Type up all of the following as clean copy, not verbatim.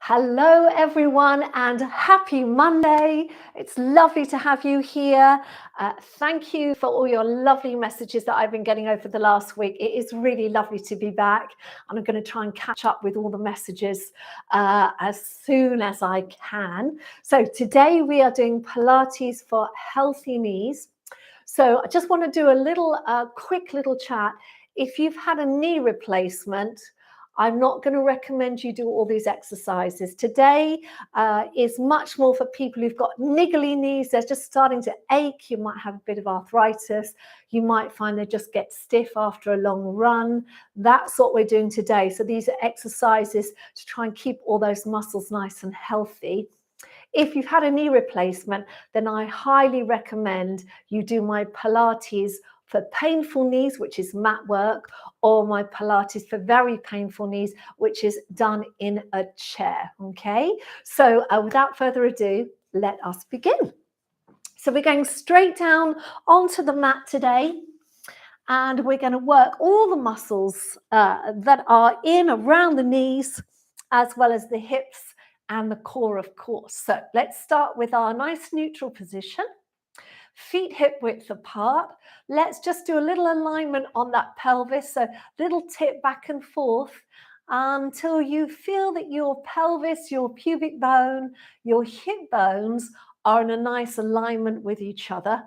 Hello, everyone, and happy Monday. It's lovely to have you here. Thank you for all your lovely messages that I've been getting over the last week. It is really lovely to be back, and I'm going to try and catch up with all the messages as soon as I can. So today we are doing Pilates for healthy knees. So I just want to do a little quick little chat. If you've had a knee replacement, I'm not going to recommend you do all these exercises. Today is much more for people who've got niggly knees. They're just starting to ache. You might have a bit of arthritis. You might find they just get stiff after a long run. That's what we're doing today. So these are exercises to try and keep all those muscles nice and healthy. If you've had a knee replacement, then I highly recommend you do my Pilates for painful knees, which is mat work, or my Pilates for very painful knees, which is done in a chair. Okay, so without further ado, let us begin. So we're going straight down onto the mat today, and we're going to work all the muscles that are in around the knees, as well as the hips and the core, of course. So let's start with our nice neutral position. Feet hip width apart. Let's just do a little alignment on that pelvis, so little tip back and forth until you feel that your pelvis, your pubic bone, your hip bones are in a nice alignment with each other.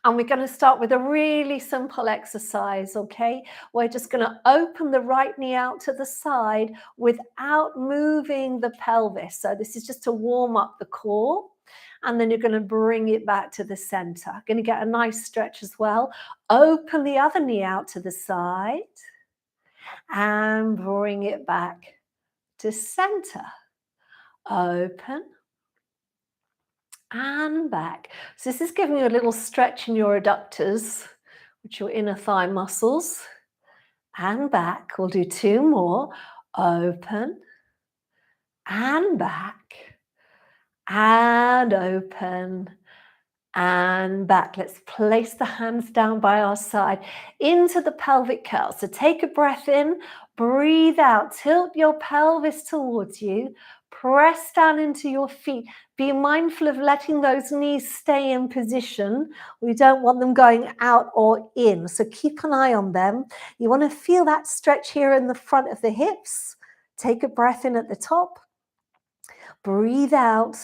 And we're going to start with a really simple exercise, okay? We're just going to open the right knee out to the side without moving the pelvis. So this is just to warm up the core. And then you're going to bring it back to the center. Going to get a nice stretch as well. Open the other knee out to the side and bring it back to center. Open and back. So this is giving you a little stretch in your adductors, which are your inner thigh muscles. And back. We'll do two more. Open and back. And open and back. Let's place the hands down by our side into the pelvic curl. So take a breath in, breathe out, tilt your pelvis towards you, press down into your feet. Be mindful of letting those knees stay in position. We don't want them going out or in, so keep an eye on them. You want to feel that stretch here in the front of the hips. Take a breath in at the top. Breathe out,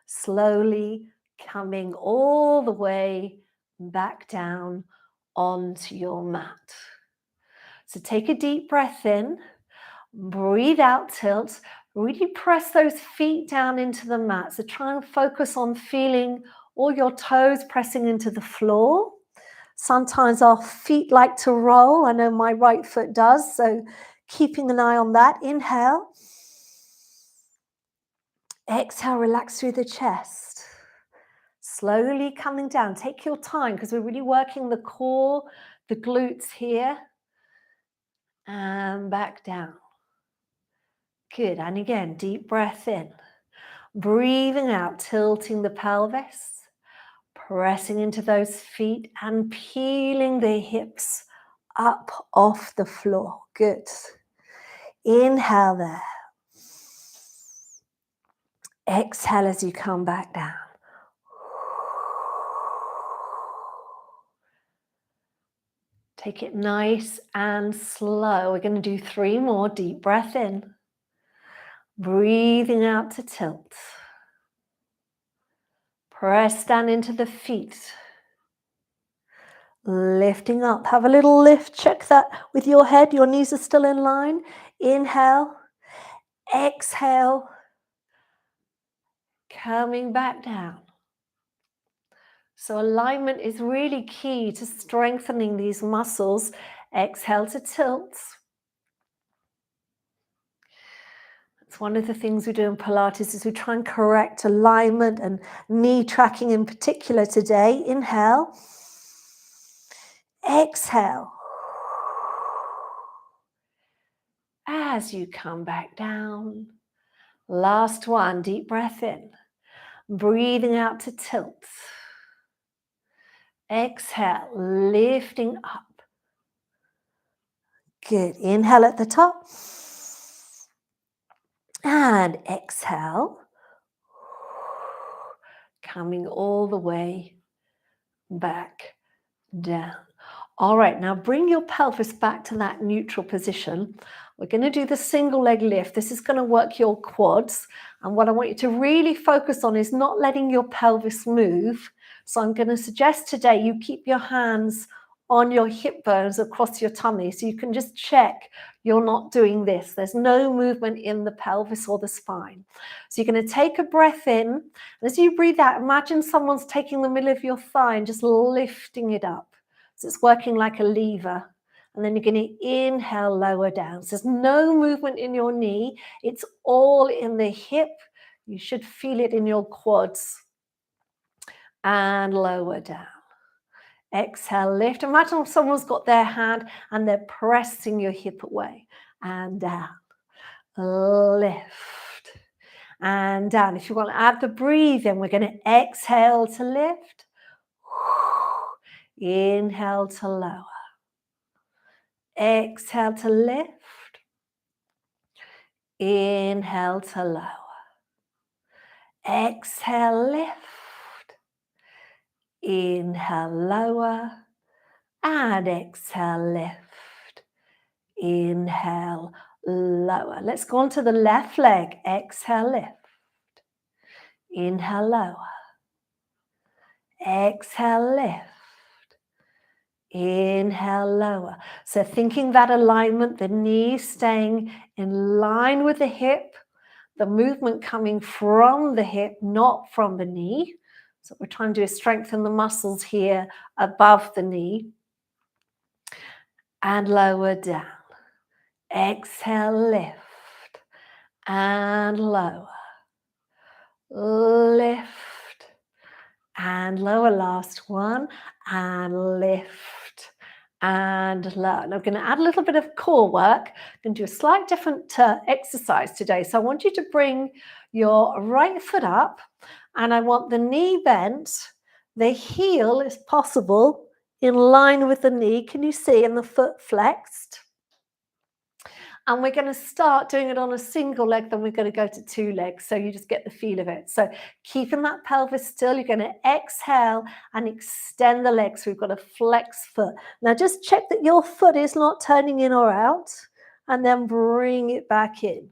slowly coming all the way back down onto your mat. So take a deep breath in, breathe out, tilt, really press those feet down into the mat. So try and focus on feeling all your toes pressing into the floor. Sometimes our feet like to roll. I know my right foot does, so keeping an eye on that. Inhale. Exhale, relax through the chest. Slowly coming down. Take your time because we're really working the core, the glutes here. And back down. Good. And again, deep breath in. Breathing out, tilting the pelvis. Pressing into those feet and peeling the hips up off the floor. Good. Inhale there. Exhale as you come back down. Take it nice and slow. We're going to do three more. Deep breath in. Breathing out to tilt. Press down into the feet. Lifting up. Have a little lift. Check that with your head. Your knees are still in line. Inhale. Exhale. Coming back down. So alignment is really key to strengthening these muscles. Exhale to tilt. It's one of the things we do in Pilates is we try and correct alignment and knee tracking in particular today. Inhale. Exhale. As you come back down. Last one, deep breath in. Breathing out to tilt. Exhale, lifting up. Good. Inhale at the top. and exhale. Coming all the way back down. All right, now bring your pelvis back to that neutral position. We're going to do the single leg lift. This is going to work your quads. And what I want you to really focus on is not letting your pelvis move. So I'm going to suggest today you keep your hands on your hip bones across your tummy. So you can just check you're not doing this. There's no movement in the pelvis or the spine. So you're going to take a breath in. And as you breathe out, imagine someone's taking the middle of your thigh and just lifting it up. So it's working like a lever. And then you're going to inhale, lower down. So there's no movement in your knee. It's all in the hip. You should feel it in your quads. And lower down. Exhale, lift. Imagine someone's got their hand and they're pressing your hip away. And down. Lift. And down. If you want to add the breathing, we're going to exhale to lift. Inhale to lower. Exhale to lift. Inhale to lower. Exhale, lift. Inhale, lower. And exhale, lift. Inhale, lower. Let's go on to the left leg. Exhale, lift. Inhale, lower. Exhale, lift. Inhale, lower. So thinking that alignment, the knee staying in line with the hip, the movement coming from the hip, not from the knee. So what we're trying to do is strengthen the muscles here above the knee. And lower down. Exhale, lift. And lower. Lift. And lower, last one. And lift. And lower. Now I'm going to add a little bit of core work. I'm going to do a slight different exercise today. So I want you to bring your right foot up and I want the knee bent, the heel, if possible, in line with the knee. Can you see? And the foot flexed. And we're going to start doing it on a single leg, then we're going to go to two legs. So you just get the feel of it. So keeping that pelvis still, you're going to exhale and extend the legs. So we've got a flex foot. Now just check that your foot is not turning in or out and then bring it back in.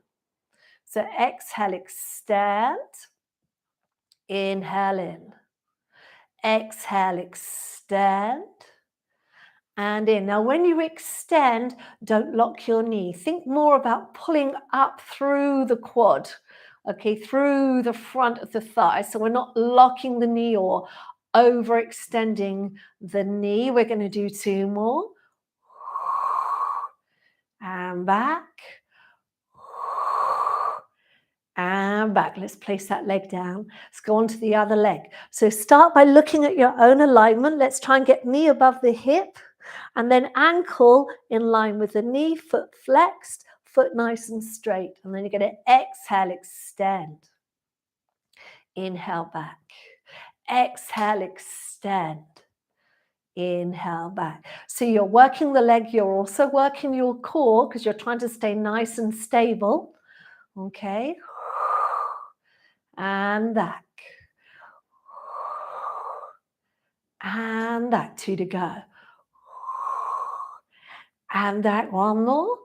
So exhale, extend. Inhale in. Exhale, extend. And in. Now, when you extend, don't lock your knee. Think more about pulling up through the quad, okay, through the front of the thigh. So we're not locking the knee or overextending the knee. We're going to do two more. And back. And back. Let's place that leg down. Let's go on to the other leg. So start by looking at your own alignment. Let's try and get knee above the hip. And then ankle in line with the knee, foot flexed, foot nice and straight. And then you're going to exhale, extend. Inhale back. Exhale, extend. Inhale back. So you're working the leg. You're also working your core because you're trying to stay nice and stable. Okay. And back. And that, two to go. And that, one more.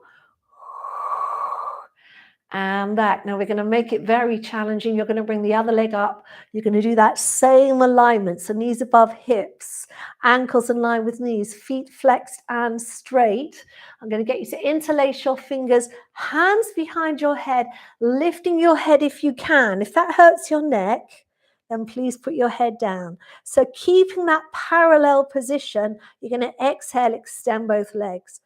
And back. Now we're going to make it very challenging. You're going to bring the other leg up. You're going to do that same alignment. So knees above hips, ankles in line with knees, feet flexed and straight. I'm going to get you to interlace your fingers, hands behind your head, lifting your head if you can. If that hurts your neck, then please put your head down. So keeping that parallel position, you're going to exhale, extend both legs.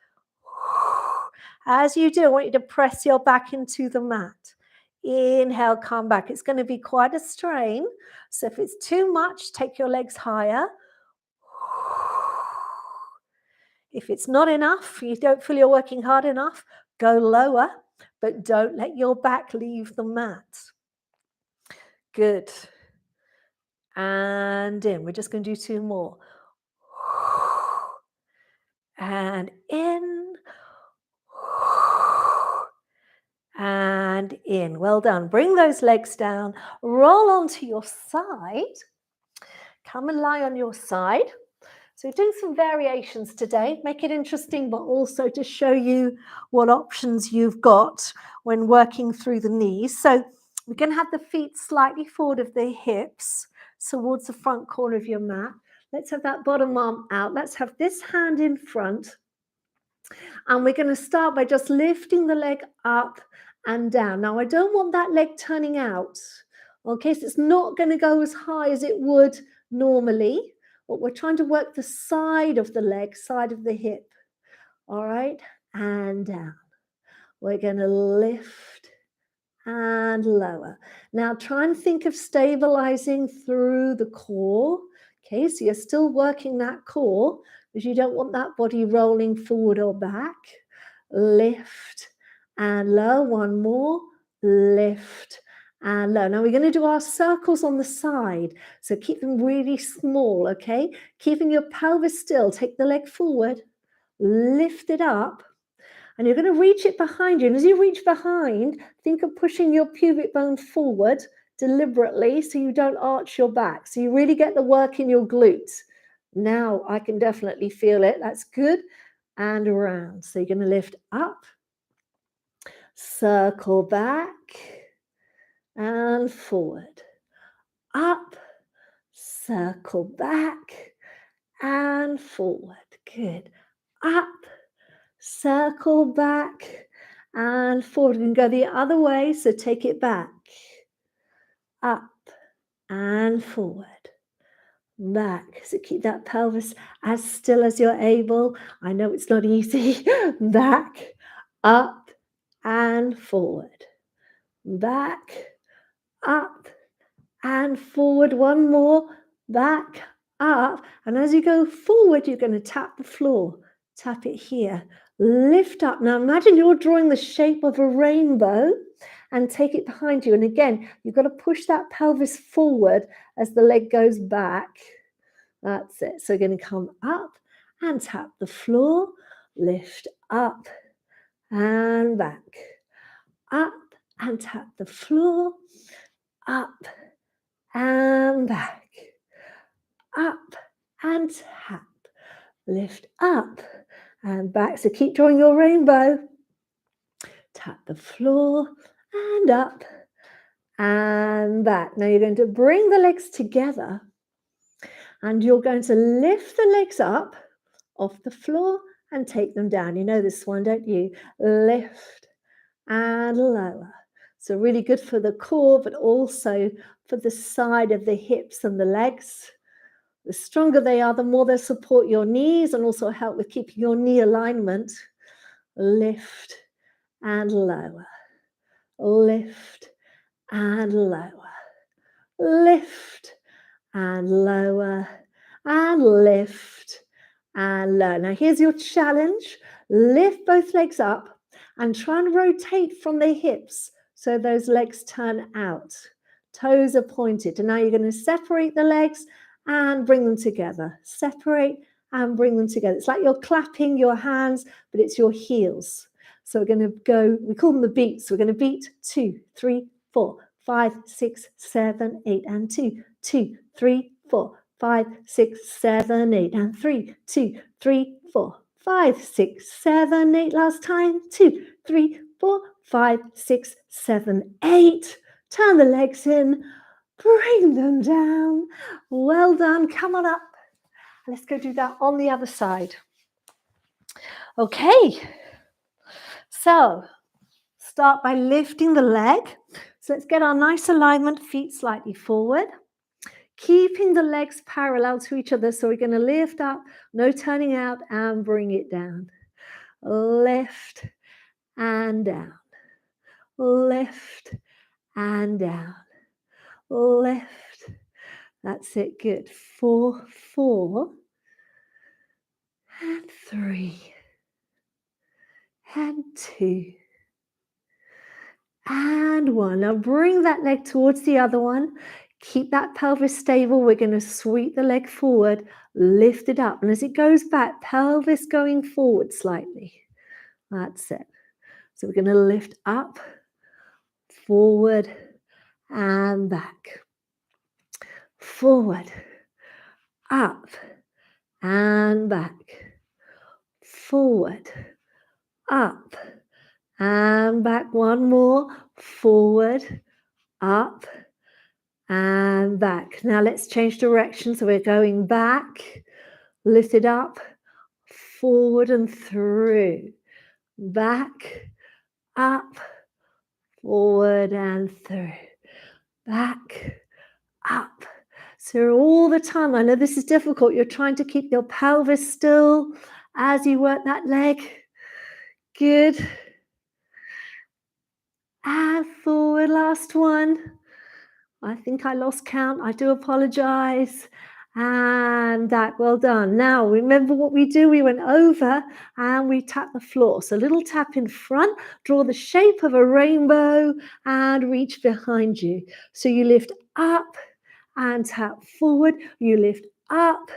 As you do, I want you to press your back into the mat. Inhale, come back. It's going to be quite a strain. So if it's too much, take your legs higher. If it's not enough, you don't feel you're working hard enough, go lower, but don't let your back leave the mat. Good. And in. We're just going to do two more. And in. and in. Well done. Bring those legs down, roll onto your side. Come and lie on your side. So we're doing some variations today, make it interesting, but also to show you what options you've got when working through the knees. So we're going to have the feet slightly forward of the hips towards the front corner of your mat. Let's have that bottom arm out. Let's have this hand in front. And we're going to start by just lifting the leg up and down. Now, I don't want that leg turning out. Okay, so it's not going to go as high as it would normally. But we're trying to work the side of the leg, side of the hip. All right, and down. We're going to lift and lower. Now try and think of stabilizing through the core. Okay, so you're still working that core because you don't want that body rolling forward or back. Lift and lower. One more. Lift and low. Now we're going to do our circles on the side. So keep them really small, okay? Keeping your pelvis still. Take the leg forward. Lift it up. And you're going to reach it behind you. And as you reach behind, think of pushing your pubic bone forward deliberately so you don't arch your back. So you really get the work in your glutes. Now I can definitely feel it. That's good. And around. So you're going to lift up, circle back, and forward. Up, circle back, and forward. Good. Up, circle back, and forward. You can go the other way, so take it back. Up and forward. Back. So keep that pelvis as still as you're able. I know it's not easy. Back, up, and forward. Back, up, and forward. One more. Back, up. And as you go forward, you're going to tap the floor. Tap it here. Lift up. Now imagine you're drawing the shape of a rainbow and take it behind you. And again, you've got to push that pelvis forward as the leg goes back. That's it. So you're going to come up and tap the floor. Lift up and back. Up and tap the floor. Up and back. Up and tap. Lift up and back. So keep drawing your rainbow. Tap the floor and up and back. Now you're going to bring the legs together and you're going to lift the legs up off the floor and take them down. You know this one, don't you? Lift and lower. So really good for the core, but also for the side of the hips and the legs. The stronger they are, the more they support your knees and also help with keeping your knee alignment. Lift and lower. Lift and lower. Lift and lower. And lift and lower. Now here's your challenge. Lift both legs up and try and rotate from the hips so those legs turn out. Toes are pointed. And now you're going to separate the legs and bring them together. Separate and bring them together. It's like you're clapping your hands, but it's your heels. So we're going to go, we call them the beats. We're going to beat 2, 3, 4, 5, 6, 7, 8, and 2, 2, 3, 4, 5, 6, 7, 8, and 3, 2, 3, 4, 5, 6, 7, 8. Last time, 2, 3, 4, 5, 6, 7, 8. Turn the legs in. Bring them down. Well done. Come on up. Let's go do that on the other side. Okay. So start by lifting the leg. So let's get our nice alignment, feet slightly forward. Keeping the legs parallel to each other. So we're going to lift up, no turning out, and bring it down. Lift and down. Lift and down. Lift. That's it. Good. 4, 4, and 3, and 2, and 1. Now bring that leg towards the other one. Keep that pelvis stable. We're going to sweep the leg forward, lift it up. And as it goes back, pelvis going forward slightly. That's it. So we're going to lift up forward and back, forward, up and back, forward, up and back. One more, forward, up and back. Now let's change direction. So we're going back, lift it up, forward and through, back, up, forward and through, back, up. So all the time, I know this is difficult, you're trying to keep your pelvis still as you work that leg. Good. And forward, last one. I think I lost count, I do apologize. And back, well done. Now, remember what we do, we went over and we tap the floor. So little tap in front, draw the shape of a rainbow and reach behind you. So you lift up and tap forward, you lift up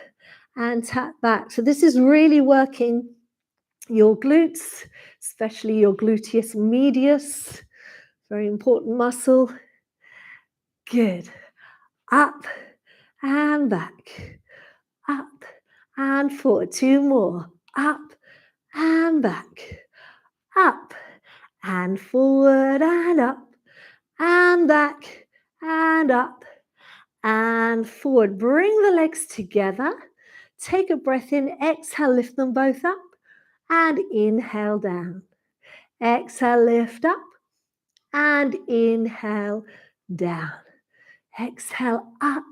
and tap back. So this is really working your glutes, especially your gluteus medius, very important muscle. Good. Up and back, up and forward. Two more. Up and back, up and forward and up and back and up and forward. Bring the legs together. Take a breath in. Exhale, lift them both up and inhale down. Exhale, lift up and inhale down. Exhale up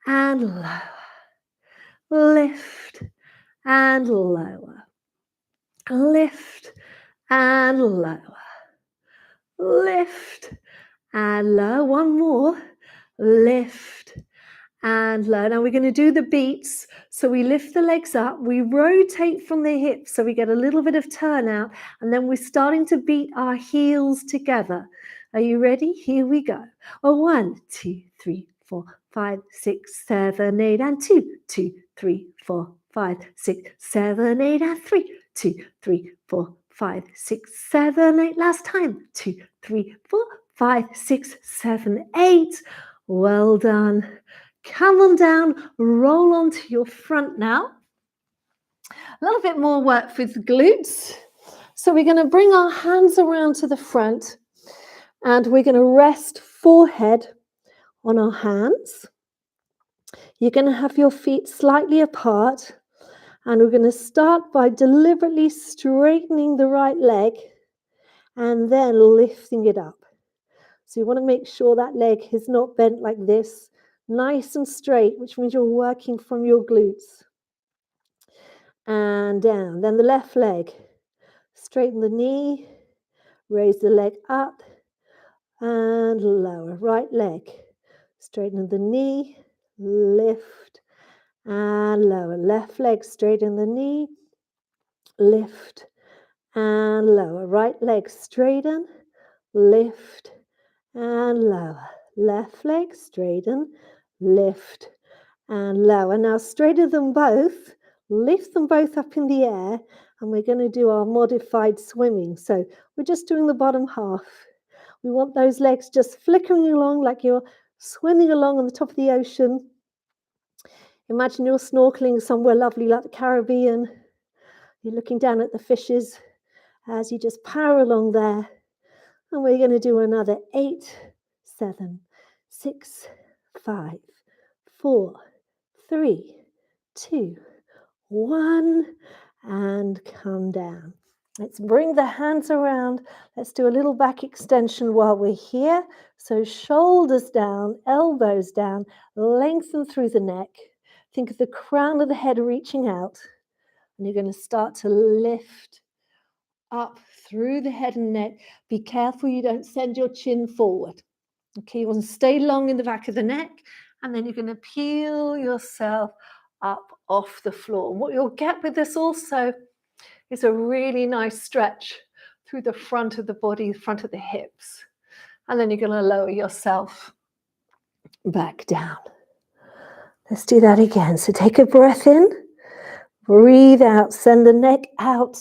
and lower. Lift and lower. Lift and lower. Lift and lower. One more. Lift and lower. Now we're going to do the beats. So we lift the legs up, we rotate from the hips so we get a little bit of turnout, and then we're starting to beat our heels together. Are you ready? Here we go. 1, 2, 3, 4, 5, 6, 7, 8, and 2, 2, 3, 4, 5, 6, 7, 8, and 3, 2, 3, 4, 5, 6, 7, 8. Last time. 2, 3, 4, 5, 6, 7, 8. Well done. Come on down, roll onto your front now. A little bit more work with the glutes. So we're going to bring our hands around to the front and we're going to rest forehead on our hands. You're going to have your feet slightly apart and we're going to start by deliberately straightening the right leg and then lifting it up. So you want to make sure that leg is not bent like this, nice and straight, which means you're working from your glutes. And down. Then the left leg. Straighten the knee, raise the leg up and lower. Right leg. Straighten the knee, lift and lower. Left leg, straighten the knee, lift and lower. Right leg, straighten, lift and lower. Left leg, straighten, lift and lower. Now straighten them both, lift them both up in the air, and we're going to do our modified swimming. So we're just doing the bottom half. We want those legs just flickering along like you're swimming along on the top of the ocean. Imagine you're snorkeling somewhere lovely like the Caribbean. You're looking down at the fishes as you just power along there. And we're going to do another 8, 7, 6, 5, 4, 3, 2, 1, and come down. Let's bring the hands around. Let's do a little back extension while we're here. So shoulders down, elbows down, lengthen through the neck. Think of the crown of the head reaching out. And you're going to start to lift up through the head and neck. Be careful you don't send your chin forward. Okay, you want to stay long in the back of the neck, and then you're going to peel yourself up off the floor. And what you'll get with this also is a really nice stretch through the front of the body, front of the hips. And then you're going to lower yourself back down. Let's do that again. So take a breath in, breathe out, send the neck out,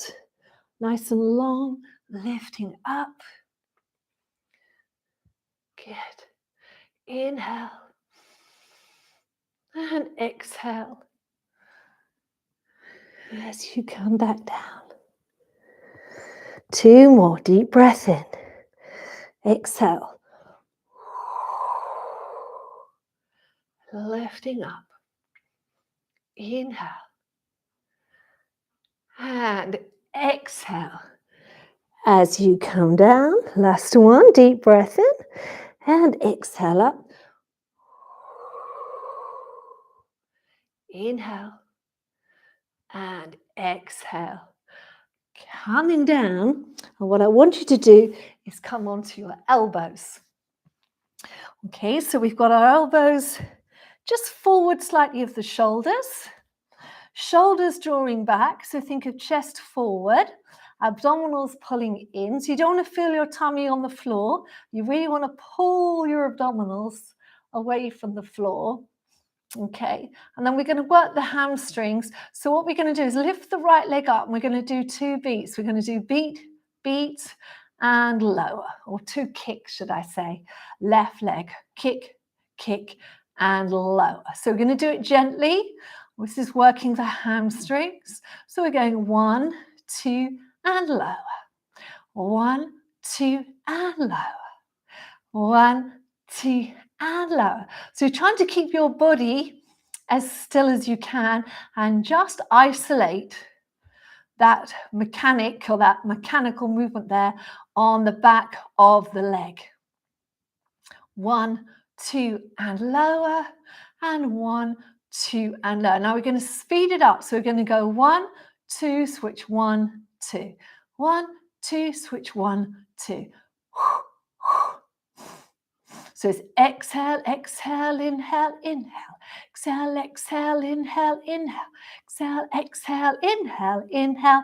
nice and long, lifting up. Good. Inhale and exhale as you come back down. 2 more. Deep breath in. Exhale. Lifting up. Inhale. And exhale. As you come down, last one. Deep breath in. And exhale up. Inhale. And exhale. Coming down, and what I want you to do is come onto your elbows. Okay, so we've got our elbows just forward slightly of the shoulders. Shoulders drawing back, so think of chest forward, abdominals pulling in. So you don't want to feel your tummy on the floor. You really want to pull your abdominals away from the floor. Okay, and then we're going to work the hamstrings. So what we're going to do is lift the right leg up and we're going to do 2 beats. We're going to do beat, beat, and lower, or 2 kicks, should I say. Left leg, kick, kick, and lower. So we're going to do it gently. This is working the hamstrings. So we're going 1, 2, and lower. 1, 2, and lower. 1, 2, and lower. So you're trying to keep your body as still as you can and just isolate that mechanic or that mechanical movement there on the back of the leg. 1, 2, and lower, and 1, 2, and lower. Now we're going to speed it up. So we're going to go 1, 2, switch 1, 2. 1, 2, switch 1, 2. So it's exhale, exhale, inhale, inhale. Exhale, exhale, inhale, inhale. Exhale, exhale, inhale, inhale.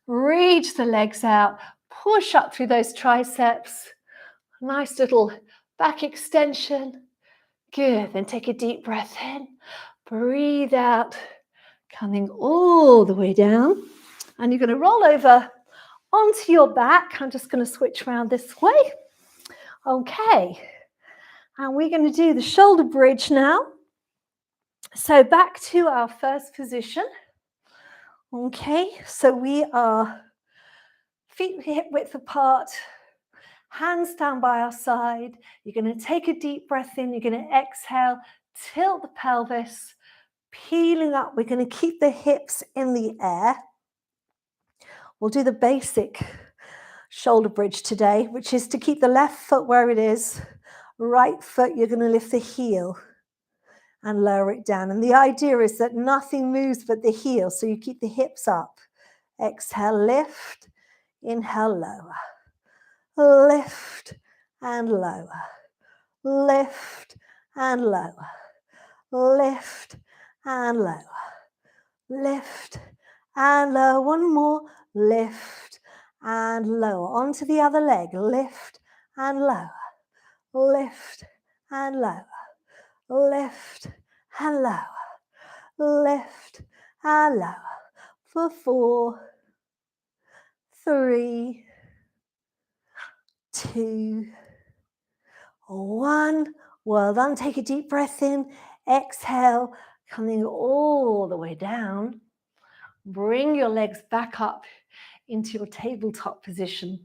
Reach the legs out. Push up through those triceps. Nice little back extension. Good. Then take a deep breath in. Breathe out. Coming all the way down. And you're going to roll over onto your back. I'm just going to switch around this way. Okay, and we're going to do the shoulder bridge now. So back to our first position. Okay, so we are feet hip width apart, hands down by our side. You're going to take a deep breath in. You're going to exhale, tilt the pelvis, peeling up. We're going to keep the hips in the air. We'll do the basic shoulder bridge today, which is to keep the left foot where it is. Right foot, you're going to lift the heel and lower it down. And the idea is that nothing moves but the heel, so you keep the hips up. Exhale, lift. Inhale, lower. Lift and lower. Lift and lower. Lift and lower. Lift and lower. One more. Lift and lower. Onto the other leg. Lift and lower. Lift and lower. Lift and lower. Lift and lower. For 4, 3, 2, 1. Well done. Take a deep breath in. Exhale, coming all the way down. Bring your legs back up into your tabletop position.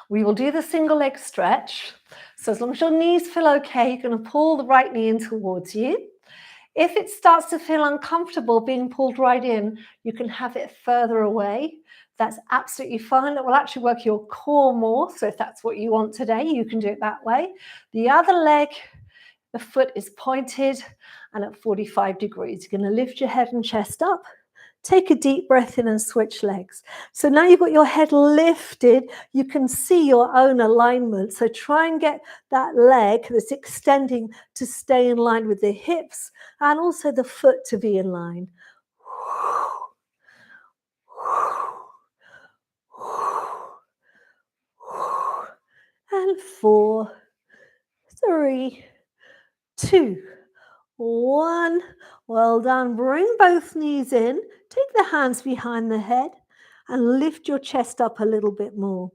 We will do the single leg stretch. So as long as your knees feel okay, you're going to pull the right knee in towards you. If it starts to feel uncomfortable being pulled right in, you can have it further away. That's absolutely fine. It will actually work your core more. So if that's what you want today, you can do it that way. The other leg, the foot is pointed and at 45 degrees. You're going to lift your head and chest up. Take a deep breath in and switch legs. So now you've got your head lifted, you can see your own alignment. So try and get that leg that's extending to stay in line with the hips and also the foot to be in line. And 4, 3, 2, 1. Well done. Bring both knees in. Take the hands behind the head and lift your chest up a little bit more.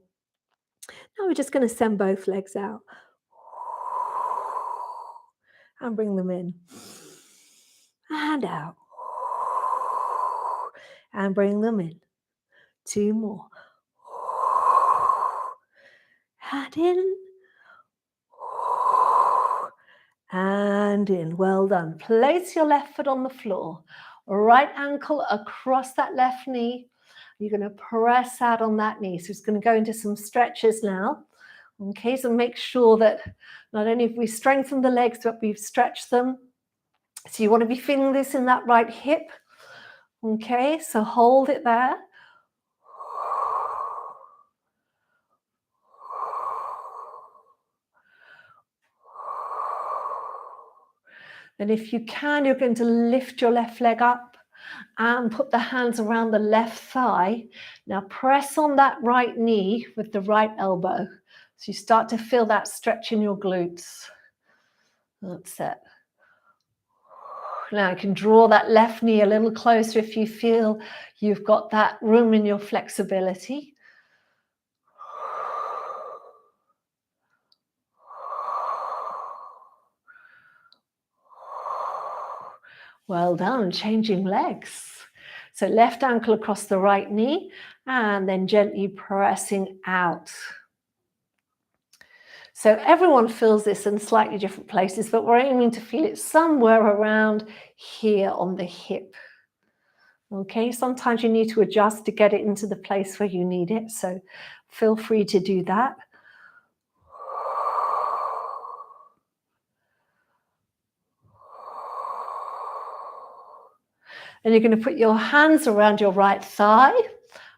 Now we're just going to send both legs out and bring them in and out and bring them in. 2 more. And in and in. Well done. Place your left foot on the floor. Right ankle across that left knee. You're going to press out on that knee. So it's going to go into some stretches now. Okay, so make sure that not only have we strengthened the legs, but we've stretched them. So you want to be feeling this in that right hip. Okay, so hold it there. Then if you can, you're going to lift your left leg up and put the hands around the left thigh. Now press on that right knee with the right elbow. So you start to feel that stretch in your glutes. That's it. Now you can draw that left knee a little closer if you feel you've got that room in your flexibility. Well done, changing legs. So left ankle across the right knee and then gently pressing out. So everyone feels this in slightly different places, but we're aiming to feel it somewhere around here on the hip. Okay, sometimes you need to adjust to get it into the place where you need it, so feel free to do that. And you're going to put your hands around your right thigh.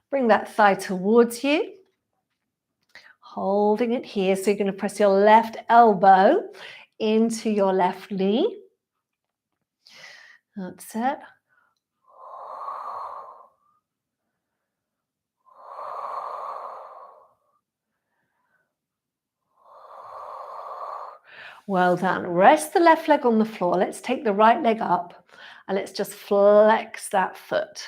Bring that thigh towards you. Holding it here. So you're going to press your left elbow into your left knee. That's it. Well done. Rest the left leg on the floor. Let's take the right leg up and let's just flex that foot.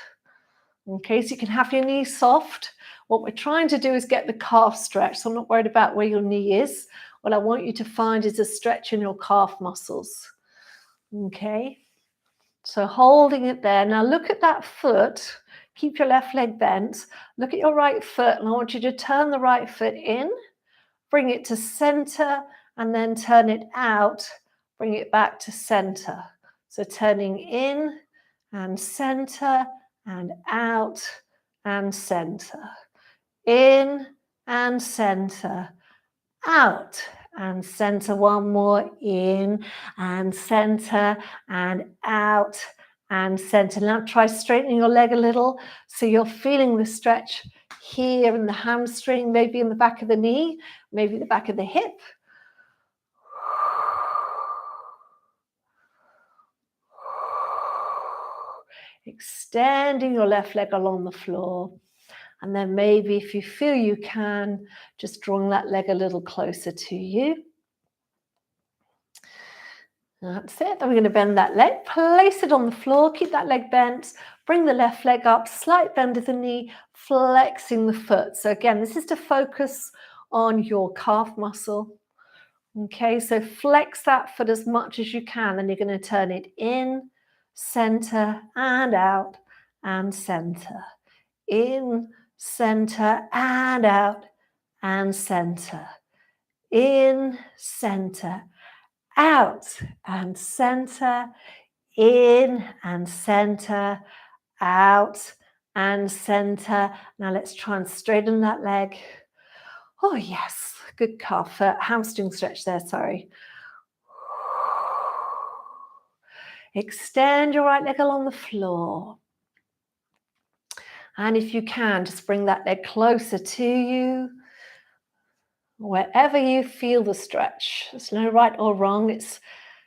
Okay, so you can have your knee soft. What we're trying to do is get the calf stretched. So I'm not worried about where your knee is. What I want you to find is a stretch in your calf muscles. Okay, so holding it there. Now look at that foot. Keep your left leg bent. Look at your right foot and I want you to turn the right foot in. Bring it to center and then turn it out. Bring it back to center. So turning in and center and out and center. In and center. Out and center. One more. In and center and out and center. Now try straightening your leg a little so you're feeling the stretch here in the hamstring, maybe in the back of the knee, maybe the back of the hip. Extending your left leg along the floor. And then maybe if you feel you can, just drawing that leg a little closer to you. That's it. Then we're going to bend that leg, place it on the floor, keep that leg bent, bring the left leg up, slight bend of the knee, flexing the foot. So again, this is to focus on your calf muscle. Okay, so flex that foot as much as you can, and you're going to turn it in, center, and out, and center. In, center, and out, and center. In, center, out, and center. In, and center, out, and center. Now let's try and straighten that leg. Oh, yes. Good calf, hamstring stretch there, sorry. Extend your right leg along the floor. And if you can, just bring that leg closer to you. Wherever you feel the stretch. There's no right or wrong. It's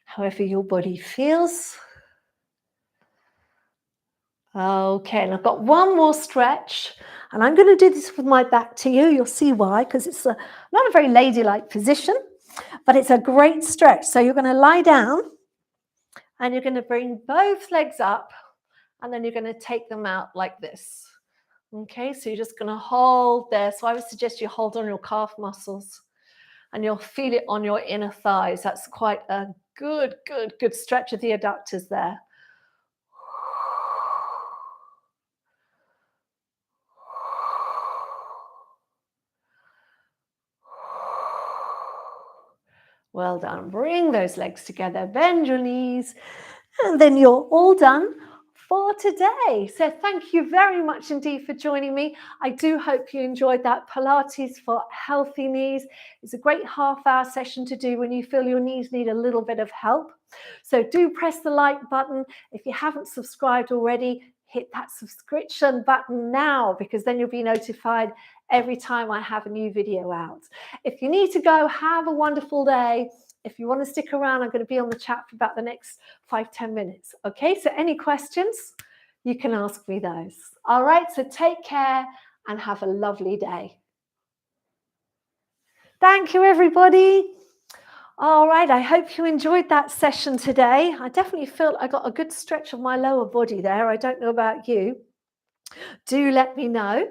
however your body feels. Okay, and I've got one more stretch. And I'm going to do this with my back to you. You'll see why, because it's not a very ladylike position, but it's a great stretch. So you're going to lie down and you're going to bring both legs up and then you're going to take them out like this. Okay, so you're just going to hold there. So I would suggest you hold on your calf muscles and you'll feel it on your inner thighs. That's quite a good stretch of the adductors there. Well done. Bring those legs together, bend your knees, and then you're all done for today. So thank you very much indeed for joining me. I do hope you enjoyed that Pilates for healthy knees. It's a great half-hour session to do when you feel your knees need a little bit of help. So do press the like button. If you haven't subscribed already, hit that subscription button now, because then you'll be notified every time I have a new video out. If you need to go, have a wonderful day. If you want to stick around, I'm going to be on the chat for about the next 5-10 minutes. Okay, so any questions, you can ask me those. All right, so take care and have a lovely day. Thank you, everybody. All right, I hope you enjoyed that session today. I definitely feel I got a good stretch of my lower body there. I don't know about you. Do let me know.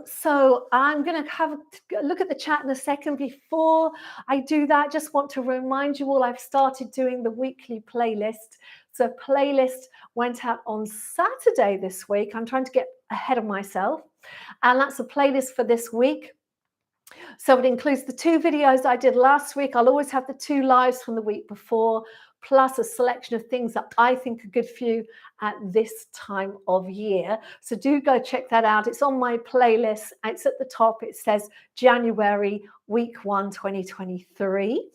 So I'm going to have a look at the chat in a second. Before I do that, just want to remind you all I've started doing the weekly playlist. So playlist went out on Saturday this week. I'm trying to get ahead of myself. And that's a playlist for this week. So it includes the 2 videos I did last week. I'll always have the 2 lives from the week before, plus a selection of things that I think are good for you at this time of year. So do go check that out. It's on my playlist. It's at the top. It says January week 1, 2023.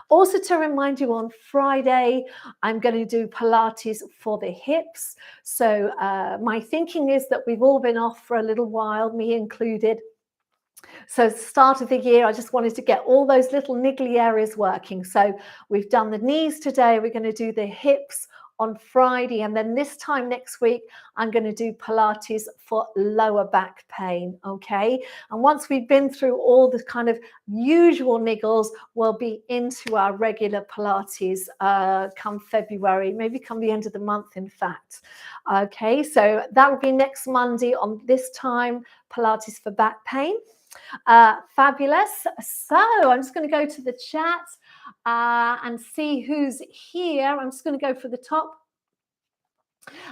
Also to remind you, on Friday, I'm going to do Pilates for the hips. So my thinking is that we've all been off for a little while, me included. So start of the year, I just wanted to get all those little niggly areas working. So we've done the knees today. We're going to do the hips on Friday. And then this time next week, I'm going to do Pilates for lower back pain. Okay. And once we've been through all the kind of usual niggles, we'll be into our regular Pilates come February, maybe come the end of the month, in fact. Okay. So that will be next Monday on this time, Pilates for back pain. Fabulous. So I'm just going to go to the chat and see who's here. I'm just going to go for the top.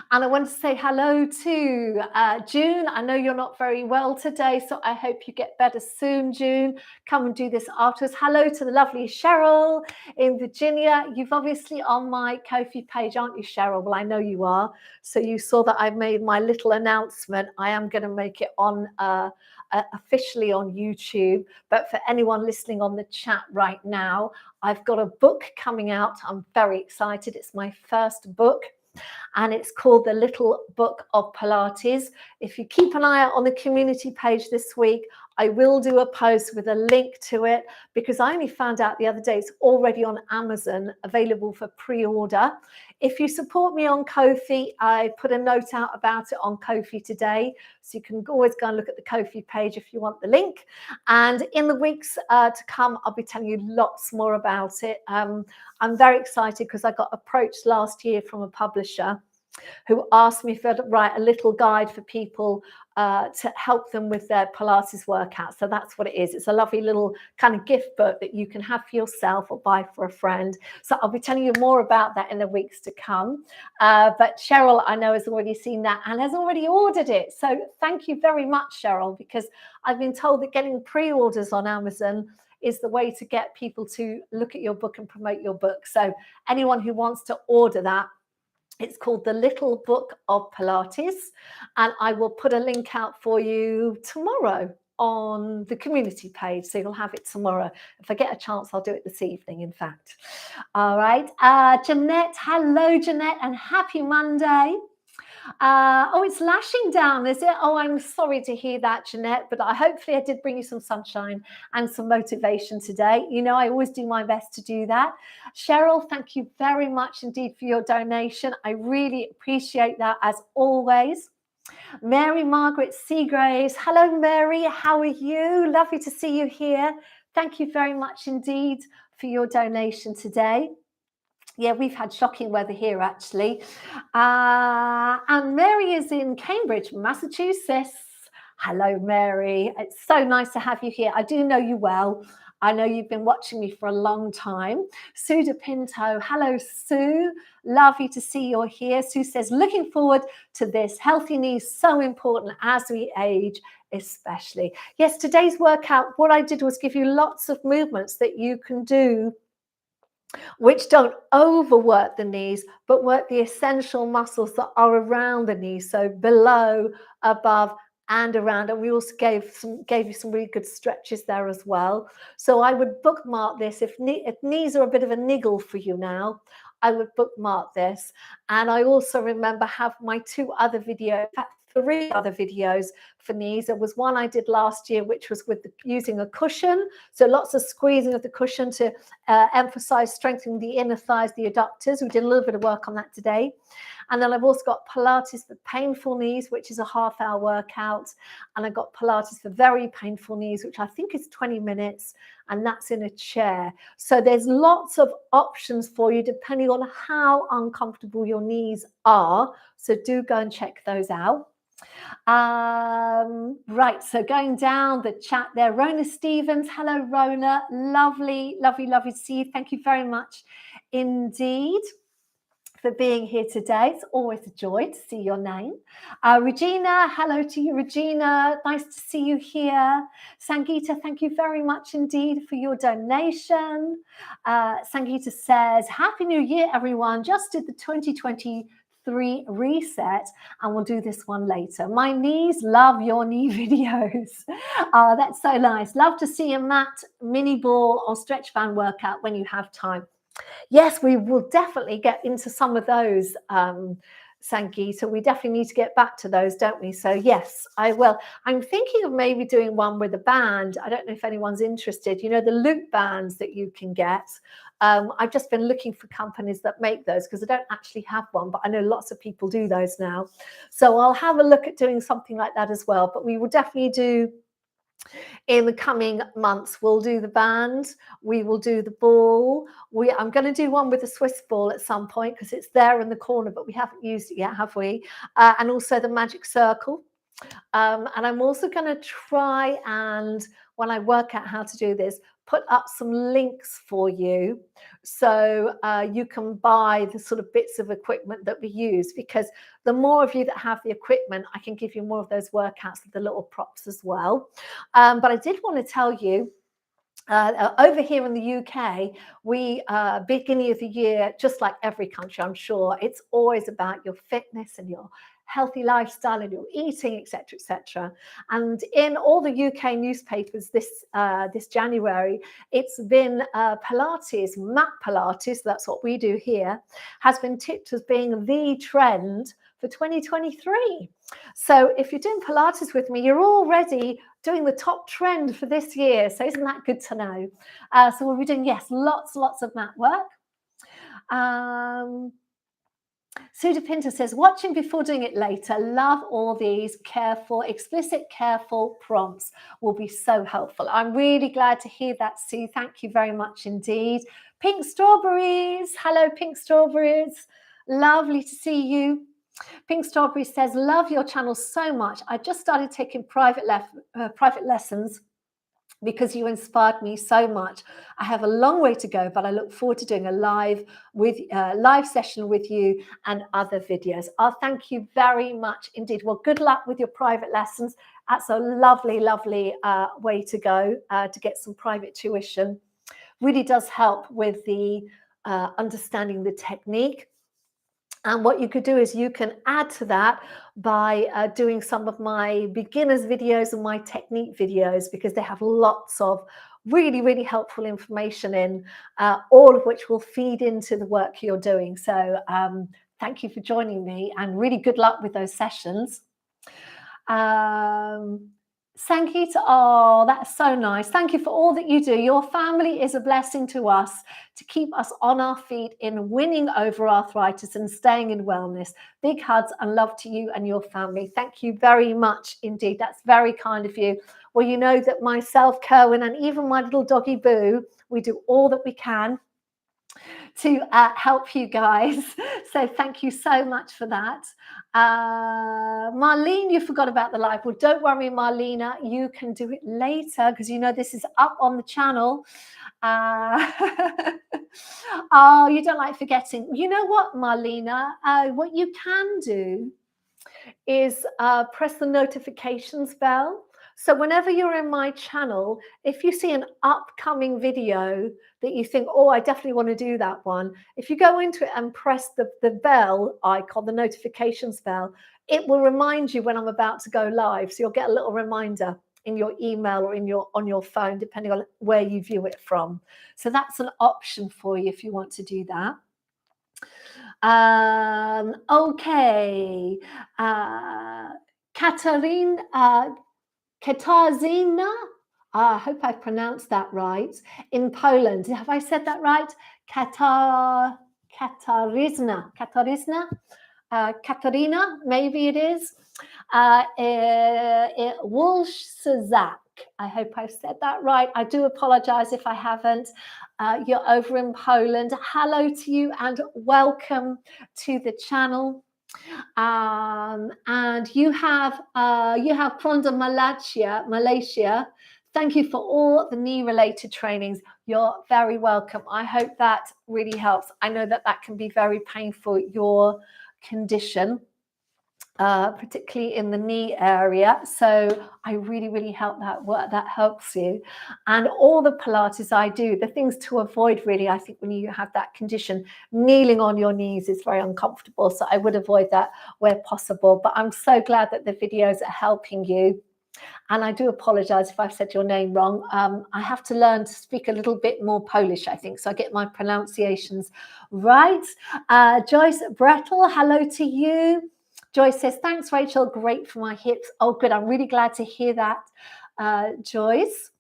And I want to say hello to June. I know you're not very well today, so I hope you get better soon, June. Come and do this afterwards. Hello to the lovely Cheryl in Virginia. You've obviously on my Ko-fi page, aren't you, Cheryl? Well, I know you are. So you saw that I made my little announcement. I am going to make it on officially on YouTube. But for anyone listening on the chat right now, I've got a book coming out. I'm very excited. It's my first book, and it's called The Little Book of Pilates. If you keep an eye out on the community page this week, I will do a post with a link to it, because I only found out the other day it's already on Amazon, available for pre-order. If you support me on Ko-fi, I put a note out about it on Ko-fi today, so you can always go and look at the Ko-fi page if you want the link. And in the weeks to come, I'll be telling you lots more about it. I'm very excited because I got approached last year from a publisher who asked me if I'd write a little guide for people to help them with their Pilates workout. So that's what it is. It's a lovely little kind of gift book that you can have for yourself or buy for a friend. So I'll be telling you more about that in the weeks to come. But Cheryl, I know, has already seen that and has already ordered it. So thank you very much, Cheryl, because I've been told that getting pre-orders on Amazon is the way to get people to look at your book and promote your book. So anyone who wants to order that, it's called The Little Book of Pilates, and I will put a link out for you tomorrow on the community page, so you'll have it tomorrow. If I get a chance, I'll do it this evening, in fact. All right, Jeanette, hello, Jeanette, and happy Monday. Oh, it's lashing down, is it? Oh, I'm sorry to hear that, Jeanette, but hopefully I did bring you some sunshine and some motivation today. You know, I always do my best to do that. Cheryl, thank you very much indeed for your donation. I really appreciate that, as always. Mary Margaret Seagraves. Hello, Mary. How are you? Lovely to see you here. Thank you very much indeed for your donation today. Yeah, we've had shocking weather here actually. And Mary is in Cambridge, Massachusetts. Hello, Mary. It's so nice to have you here. I do know you well. I know you've been watching me for a long time. Sue De Pinto. Hello, Sue. Lovely to see you're here. Sue says, looking forward to this. Healthy knees, so important as we age, especially. Yes, today's workout, what I did was give you lots of movements that you can do which don't overwork the knees, but work the essential muscles that are around the knees, so below, above, and around. And we also gave you some really good stretches there as well. So I would bookmark this. If knees are a bit of a niggle for you now, I would bookmark this. And I also remember have my 2 other videos, in fact, 3 other videos for knees. There was one I did last year, which was with using a cushion. So lots of squeezing of the cushion to emphasize strengthening the inner thighs, the adductors. We did a little bit of work on that today. And then I've also got Pilates for painful knees, which is a half-hour workout. And I've got Pilates for very painful knees, which I think is 20 minutes. And that's in a chair. So there's lots of options for you depending on how uncomfortable your knees are. So do go and check those out. Right, so going down the chat there, Rona Stevens. Hello, Rona. Lovely, lovely, lovely to see you. Thank you very much indeed for being here today. It's always a joy to see your name. Regina, hello to you, Regina. Nice to see you here. Sangeeta, thank you very much indeed for your donation. Sangeeta says, Happy New Year, everyone. Just did the 2023 reset and we'll do this one later. My knees love your knee videos. That's so nice. Love to see a mat, mini ball or stretch band workout when you have time. Yes, we will definitely get into some of those, Sangeeta. We definitely need to get back to those, don't we? So yes, I will. I'm thinking of maybe doing one with a band. I don't know if anyone's interested. You know, the loop bands that you can get. I've just been looking for companies that make those because I don't actually have one, but I know lots of people do those now. So I'll have a look at doing something like that as well. But we will definitely do, in the coming months, we'll do the band, we will do the ball. I'm going to do one with the Swiss ball at some point because it's there in the corner, but we haven't used it yet, have we? And also the magic circle. And I'm also going to try and, when I work out how to do this, put up some links for you so you can buy the sort of bits of equipment that we use, because the more of you that have the equipment, I can give you more of those workouts with the little props as well. But I did want to tell you, over here in the UK, we beginning of the year, just like every country, I'm sure, it's always about your fitness and your healthy lifestyle and your eating, etc., etc. And in all the UK newspapers this January, it's been Pilates, mat Pilates, that's what we do here, has been tipped as being the trend for 2023. So if you're doing Pilates with me, you're already doing the top trend for this year. So isn't that good to know? So we'll be doing, yes, lots of mat work. Sue De Pinto says, watching before doing it later. Love all these explicit, careful prompts will be so helpful. I'm really glad to hear that, Sue. Thank you very much indeed. Pink Strawberries. Hello, Pink Strawberries. Lovely to see you. Pink Strawberry says, love your channel so much. I just started taking private lessons because you inspired me so much. I have a long way to go, but I look forward to doing a live session with you and other videos. Thank you very much indeed. Well, good luck with your private lessons. That's a lovely, lovely way to go to get some private tuition. Really does help with the understanding the technique. And what you could do is you can add to that by doing some of my beginners videos and my technique videos, because they have lots of really, really helpful information in, all of which will feed into the work you're doing. So thank you for joining me and really good luck with those sessions. Sangeeta, oh, that's so nice. Thank you for all that you do. Your family is a blessing to us to keep us on our feet in winning over arthritis and staying in wellness. Big hugs and love to you and your family. Thank you very much indeed. That's very kind of you. Well, you know that myself, Kerwin, and even my little doggy Boo, we do all that we can to help you guys. So thank you so much for that. Marlene, you forgot about the live. Well, don't worry, Marlena, you can do it later because you know this is up on the channel. Oh, you don't like forgetting. You know what, Marlena? What you can do is press the notifications bell. So whenever you're in my channel, if you see an upcoming video that you think, oh, I definitely want to do that one, if you go into it and press the bell icon, the notifications bell, it will remind you when I'm about to go live. So you'll get a little reminder in your email or on your phone, depending on where you view it from. So that's an option for you if you want to do that. Okay. Katarzyna, I hope I pronounced that right, in Poland. Have I said that right? Katarzyna, Katarina, maybe it is. Wolszczak. I hope I've said that right. I do apologize if I haven't. You're over in Poland. Hello to you and welcome to the channel. And you have Kronda Malaysia. Thank you for all the knee related trainings. You're very welcome. I hope that really helps. I know that can be very painful, your condition, particularly in the knee area. So I really hope that helps you. And all the Pilates I do, the things to avoid really, I think when you have that condition, kneeling on your knees is very uncomfortable. So I would avoid that where possible. But I'm so glad that the videos are helping you. And I do apologize if I've said your name wrong. I have to learn to speak a little bit more Polish, I think, so I get my pronunciations right. Joyce Brettel, hello to you. Joyce says, thanks, Rachel. Great for my hips. Oh, good. I'm really glad to hear that, Joyce.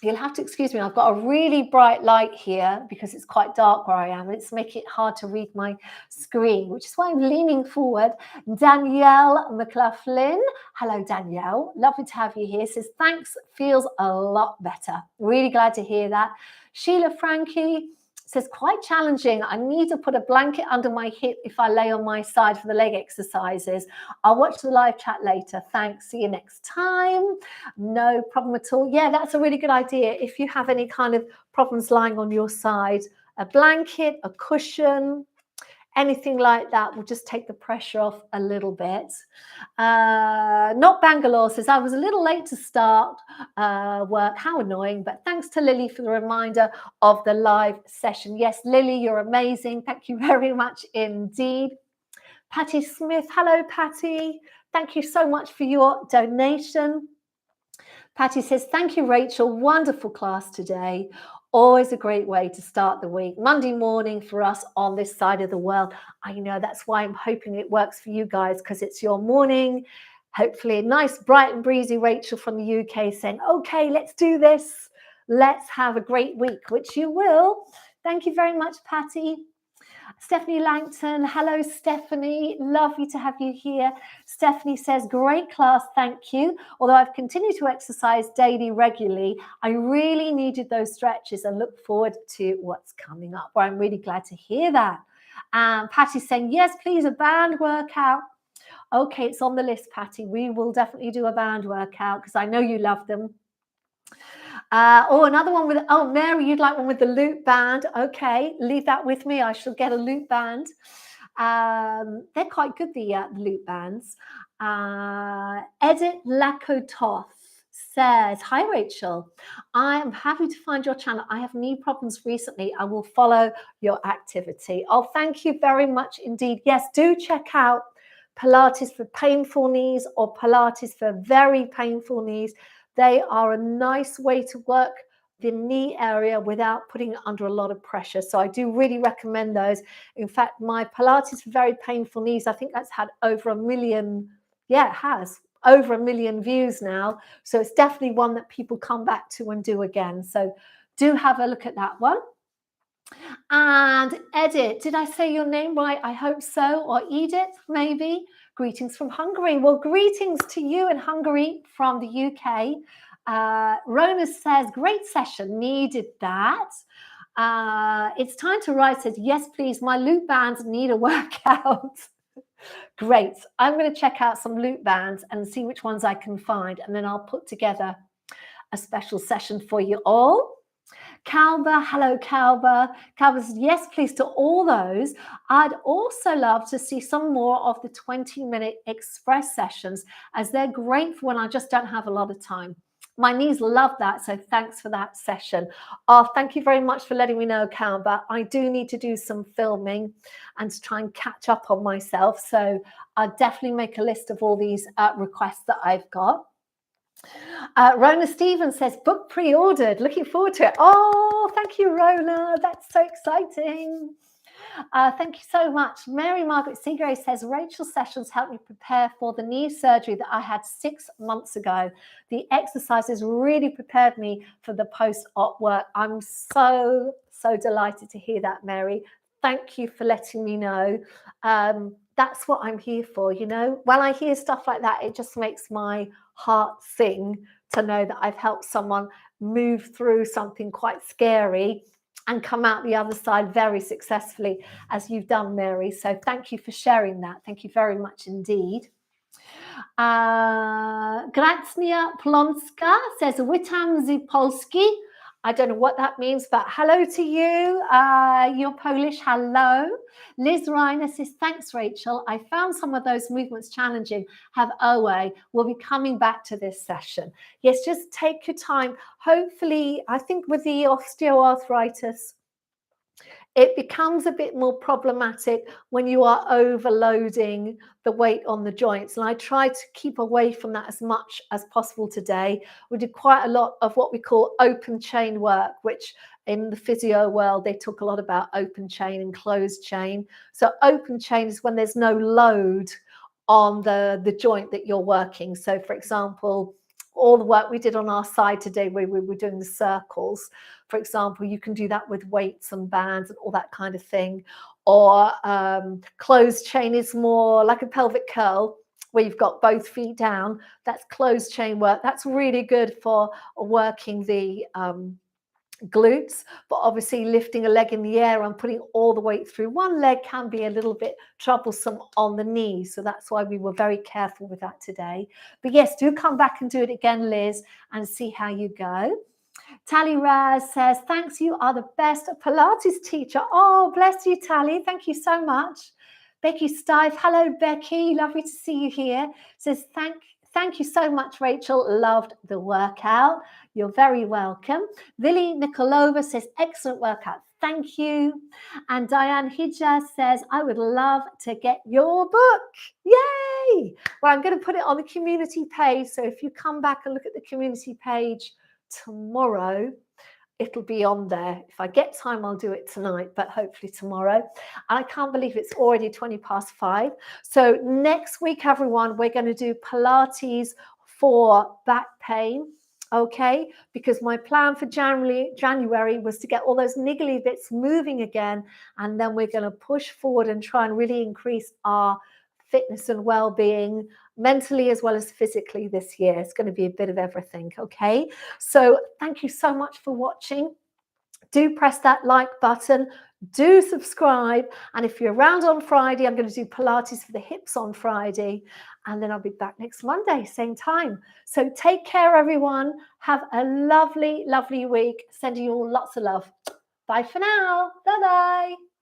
You'll have to excuse me. I've got a really bright light here because it's quite dark where I am. And it's making it hard to read my screen, which is why I'm leaning forward. Danielle McLaughlin. Hello, Danielle. Lovely to have you here. Says, thanks. Feels a lot better. Really glad to hear that. Sheila Frankie says, quite challenging. I need to put a blanket under my hip if I lay on my side for the leg exercises. I'll watch the live chat later. Thanks. See you next time. No problem at all. Yeah, that's a really good idea. If you have any kind of problems lying on your side, a blanket, a cushion, anything like that will just take the pressure off a little bit. Not Bangalore says, I was a little late to start work. How annoying, but thanks to Lily for the reminder of the live session. Yes, Lily, you're amazing. Thank you very much indeed. Patty Smith, hello, Patty. Thank you so much for your donation. Patty says, thank you, Rachel. Wonderful class today. Always a great way to start the week. Monday morning for us on this side of the world. I know that's why I'm hoping it works for you guys because it's your morning. Hopefully a nice, bright and breezy Rachel from the UK saying, okay, let's do this. Let's have a great week, which you will. Thank you very much, Patty. Stephanie Langton. Hello, Stephanie. Lovely to have you here. Stephanie says, great class, thank you. Although I've continued to exercise daily regularly, I really needed those stretches and look forward to what's coming up. Well, I'm really glad to hear that. Patty's saying, yes, please, a band workout. Okay, it's on the list, Patty. We will definitely do a band workout because I know you love them. Another one with, Mary, you'd like one with the loop band. Okay, leave that with me. I shall get a loop band. They're quite good, the loop bands. Edit Lakototh says, hi, Rachel. I am happy to find your channel. I have knee problems recently. I will follow your activity. Oh, thank you very much indeed. Yes, do check out Pilates for painful knees or Pilates for very painful knees. They are a nice way to work the knee area without putting it under a lot of pressure. So I do really recommend those. In fact, my Pilates for very painful knees, I think that's had over 1 million. Yeah, it has over 1 million views now. So it's definitely one that people come back to and do again. So do have a look at that one. And Edith, did I say your name right? I hope so. Or Edith, maybe. Greetings from Hungary. Well, greetings to you in Hungary from the UK. Rona says, great session, needed that. It's time to write says, yes, please, my loop bands need a workout. Great. I'm going to check out some loop bands and see which ones I can find, and then I'll put together a special session for you all. Calba, hello Calba. Calba says, yes, please, to all those. I'd also love to see some more of the 20-minute express sessions, as they're great for when I just don't have a lot of time. My knees love that, so thanks for that session. Oh, thank you very much for letting me know, Calba. I do need to do some filming and to try and catch up on myself, so I'll definitely make a list of all these requests that I've got. Rona Stevens says, book pre-ordered. Looking forward to it. Oh, thank you, Rona. That's so exciting. Thank you so much. Mary Margaret Seagrave says, Rachel's sessions helped me prepare for the knee surgery that I had 6 months ago. The exercises really prepared me for the post-op work. I'm so delighted to hear that, Mary. Thank you for letting me know. That's what I'm here for, you know. When I hear stuff like that, it just makes my heart sing to know that I've helped someone move through something quite scary and come out the other side very successfully, as you've done, Mary. So thank you for sharing that. Thank you very much indeed. Gracnia Plonska says, Witam z Polski. I don't know what that means, but hello to you. You're Polish. Hello. Liz Reiner says, thanks, Rachel. I found some of those movements challenging. Have OA. We'll be coming back to this session. Yes, just take your time. Hopefully, I think with the osteoarthritis, it becomes a bit more problematic when you are overloading the weight on the joints. And I try to keep away from that as much as possible today. We did quite a lot of what we call open chain work, which in the physio world, they talk a lot about open chain and closed chain. So open chain is when there's no load on the joint that you're working. So for example, all the work we did on our side today, where we were doing the circles, for example, you can do that with weights and bands and all that kind of thing. Or closed chain is more like a pelvic curl, where you've got both feet down. That's closed chain work. That's really good for working the glutes, but obviously lifting a leg in the air and putting all the weight through one leg can be a little bit troublesome on the knees. So that's why we were very careful with that today. But yes, do come back and do it again, Liz, and see how you go. Tally Raz says, thanks, you are the best Pilates teacher. Oh, bless you, Tally. Thank you so much. Becky Stife, hello, Becky. Lovely to see you here. Says, thank you so much, Rachel. Loved the workout. You're very welcome. Vili Nikolova says, excellent workout. Thank you. And Diane Hijaz says, I would love to get your book. Yay! Well, I'm going to put it on the community page. So if you come back and look at the community page tomorrow, it'll be on there. If I get time, I'll do it tonight, but hopefully tomorrow. I can't believe it's already 5:20. So next week, everyone, we're going to do Pilates for back pain. Okay, because my plan for January was to get all those niggly bits moving again, and then we're going to push forward and try and really increase our fitness and well-being mentally as well as physically this year. It's going to be a bit of everything. Okay, so thank you so much for watching. Do press that like button, do subscribe, and if you're around on Friday, I'm going to do Pilates for the hips on Friday, and then I'll be back next Monday, same time. So take care, everyone. Have a lovely, lovely week. Sending you all lots of love. Bye for now. Bye-bye.